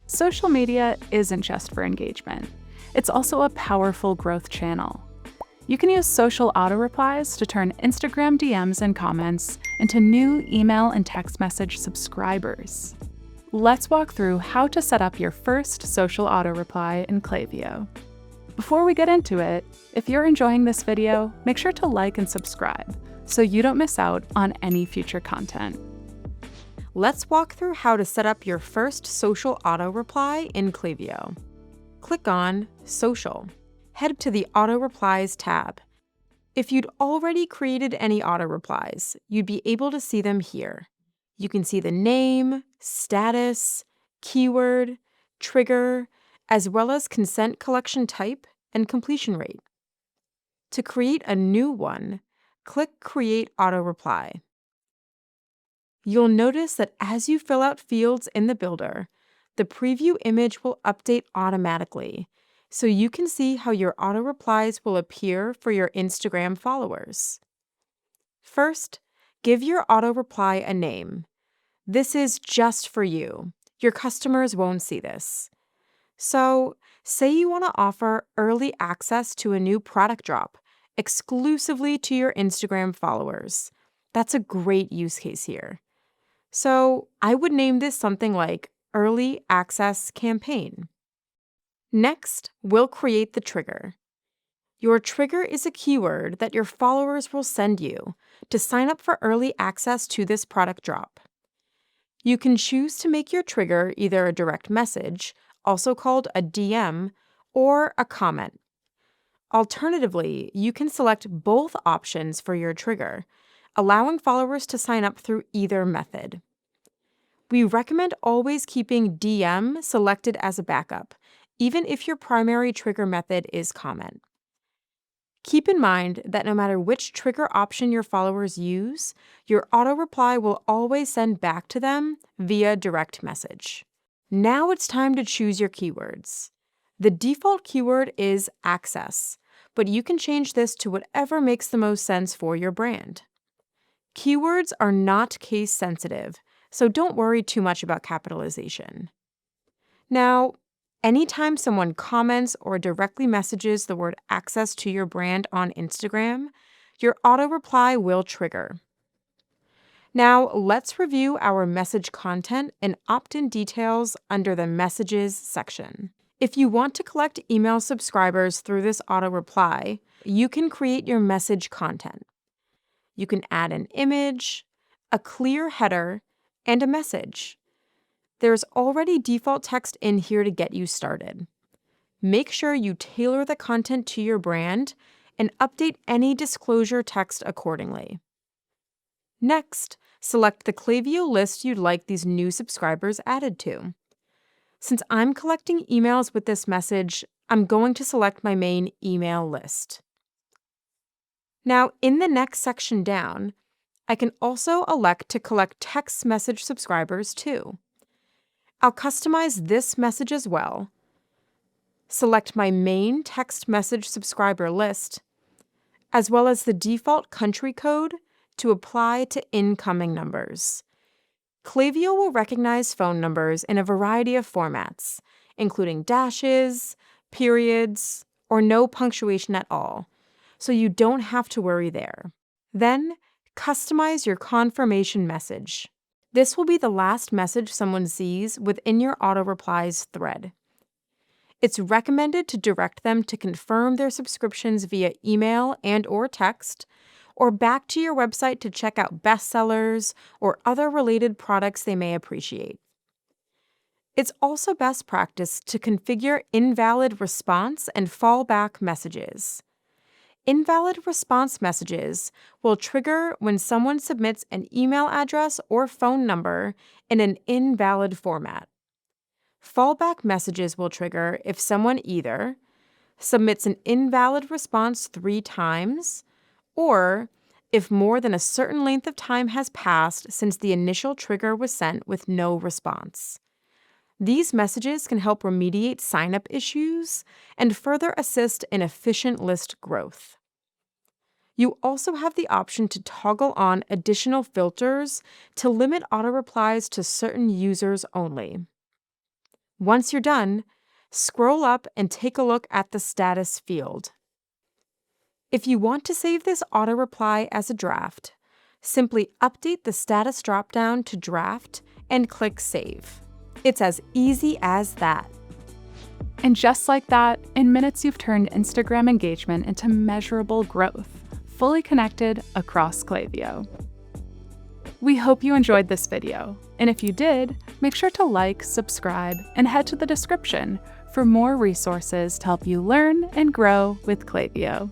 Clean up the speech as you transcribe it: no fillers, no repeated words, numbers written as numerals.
Social media isn't just for engagement. It's also a powerful growth channel. You can use social auto replies to turn Instagram DMs and comments into new email and text message subscribers. Let's walk through how to set up your first social auto reply in Klaviyo. Before we get into it, if you're enjoying this video, make sure to like and subscribe so you don't miss out on any future content. Let's walk through how to set up your first social auto reply in Klaviyo. Click on Social. Head to the Auto Replies tab. If you'd already created any auto replies, you'd be able to see them here. You can see the name, status, keyword, trigger, as well as consent collection type and completion rate. To create a new one, click Create Auto Reply. You'll notice that as you fill out fields in the builder, the preview image will update automatically, so you can see how your auto replies will appear for your Instagram followers. First, give your auto reply a name. This is just for you. Your customers won't see this. So, say you want to offer early access to a new product drop exclusively to your Instagram followers. That's a great use case here. So I would name this something like Early Access Campaign. Next, we'll create the trigger. Your trigger is a keyword that your followers will send you to sign up for early access to this product drop. You can choose to make your trigger either a direct message, also called a DM, or a comment. Alternatively, you can select both options for your trigger, allowing followers to sign up through either method. We recommend always keeping DM selected as a backup, even if your primary trigger method is comment. Keep in mind that no matter which trigger option your followers use, your auto reply will always send back to them via direct message. Now it's time to choose your keywords. The default keyword is access, but you can change this to whatever makes the most sense for your brand. Keywords are not case sensitive, so don't worry too much about capitalization. Now, anytime someone comments or directly messages the word access to your brand on Instagram, your auto reply will trigger. Now, let's review our message content and opt-in details under the Messages section. If you want to collect email subscribers through this auto reply, you can create your message content. You can add an image, a clear header, and a message. There's already default text in here to get you started. Make sure you tailor the content to your brand and update any disclosure text accordingly. Next, select the Klaviyo list you'd like these new subscribers added to. Since I'm collecting emails with this message, I'm going to select my main email list. Now, in the next section down, I can also elect to collect text message subscribers too. I'll customize this message as well. Select my main text message subscriber list, as well as the default country code to apply to incoming numbers. Klaviyo will recognize phone numbers in a variety of formats, including dashes, periods, or no punctuation at all, so you don't have to worry there. Then, customize your confirmation message. This will be the last message someone sees within your auto replies thread. It's recommended to direct them to confirm their subscriptions via email and/or text, or back to your website to check out bestsellers or other related products they may appreciate. It's also best practice to configure invalid response and fallback messages. Invalid response messages will trigger when someone submits an email address or phone number in an invalid format. Fallback messages will trigger if someone either submits an invalid response 3 times, or if more than a certain length of time has passed since the initial trigger was sent with no response. These messages can help remediate sign-up issues and further assist in efficient list growth. You also have the option to toggle on additional filters to limit auto replies to certain users only. Once you're done, scroll up and take a look at the status field. If you want to save this auto reply as a draft, simply update the status dropdown to draft and click Save. It's as easy as that. And just like that, in minutes you've turned Instagram engagement into measurable growth, fully connected across Klaviyo. We hope you enjoyed this video, and if you did, make sure to like, subscribe, and head to the description for more resources to help you learn and grow with Klaviyo.